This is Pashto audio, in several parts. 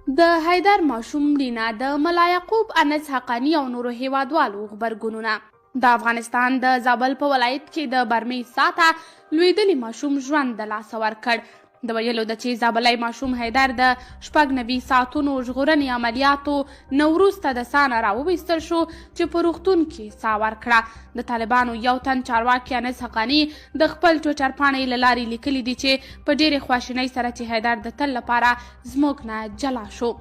د حیدر ماشوم مړینه د ملا یعقوب انس حقانی او نورو هیوادوالو غبرګونونه. د افغانستان د زابل په ولایت کې د برمې ساته لوېدلي ماشوم ژوند د لاسه ورکړ. د ویلو ده چې زابلی ماشوم حیدر د 96 ساعتونو ژغورنې عملیاتو نه وروسته د ساه نه راوویستل شو چې په روغتون کې ساه ورکړه. د طالبانو یو تن چارواکي انس حقانی د خپل ټویټر پاڼې له لارې لیکلي دي چې په ډېرې خواشینۍ سره چې حیدر د تل لپاره زموږ نه جلا شو.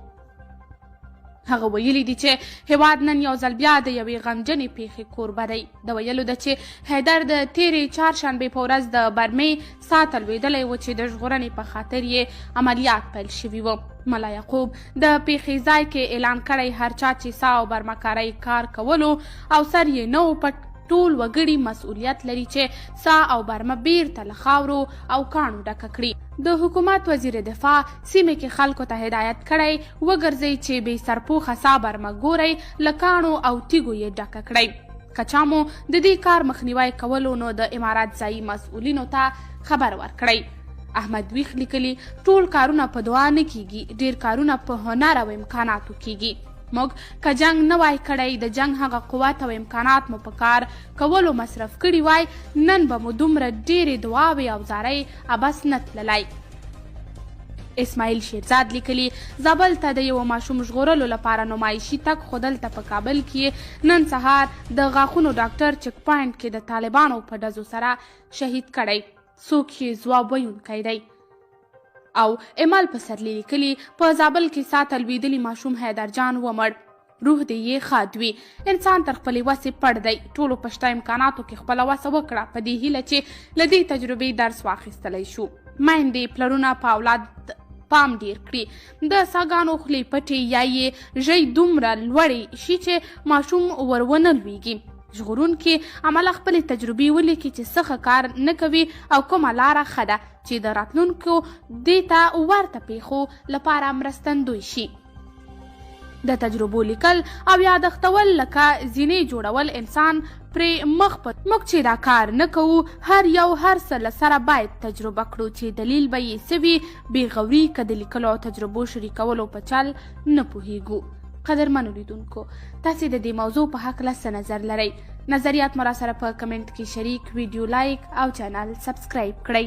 هغه ویلي دي چې هیواد نن یو ځل بیا د یوې غمجنې پیښې کوربه دی. د ویلو ده چې حیدر د تیرې چهارشنبې په ورځ د برمې ساته لوېدلی و چې د ژغورنې په خاطر یې عملیات پیل شوي و. ملا یعقوب د پیښې ځای کې اعلان کړی هر چا چې ساه او برمکارۍ کار کولو او سر یې نه و پټ ټول وګړي مسؤلیت لري چې ساه او برمه بیرته له خاورو او کاڼو ډکه کړي. د حکومت وزیر دفاع سیمې کې خلکو ته هدایت کړی وګرځئ چې بې سرپوښه ساه برمه ګورئ له کاڼو او تیږو یې ډکه کړئ. که چا مو د دې کار مخنیوی کولو نو د امارات ځایي مسؤلینو ته خبر ورکړئ. احمد ویخ لیکلي ټول کارونه په دعا نه کیږي، ډیر کارونه په هنر او امکاناتو کیږي. موږ که جنگ نه وای کړی د جنگ هغه قوت او امکانات مو په کار کولو مصرف کړي وای نن به مو دومره ډیرې دعاوې او زارۍ ابس نه تللی. اسماعیل شیرزاد لیکلي زابل ته د یو ماشوم ژغورلو لپاره نمایشي تګ خو دلته په کابل کې نن سهار د غاښونو ډاکټر چک پاینټ کې د طالبانو په ډزو سره شهید کړی. څوک یې ځواب ویونکی دی. او امال پسرلی لیکلي په زابل کې ساته لوېدلي ماشوم حیدر جان ومړ. روح دې یې ښاد وي. انسان تر خپلې وسې پړ دی. ټولو په شته امکاناتو کې خپله وسه وکړه په دې هیله چې له دې تجربې درس واخیستلی شو. میندې پلرونه په اولاد پام ډیر کړي. د څاګانو خولې پټې یا یې ژۍ دومره لوړې شي چې ماشوم ور ونه لویږي. ژغورونکي عمله خپلې تجربې ولیکي چې څه کار نه کوي او کومه لاره ښه ده چې د راتلونکو دې ته ورته پیښو لپاره مرستندوی شي. د تجربو لیکل او یادښتول لکه زینې جوړول انسان پرې مخ په موږ چې دا کار نه کوو هر یو هر څه له سره باید تجربه کړو چې دلیل به یې څه وي بېغوري که د لیکلو او تجربو شریکولو په چل نه پوهیږو. قدرمنو لیدونکو تاسې د دې موضوع په هکله څه نظر لرئ؟ نظریات مو راسره په کمنټ کې شریک، ویډیو لایک او چینل سبسکرایب کړئ.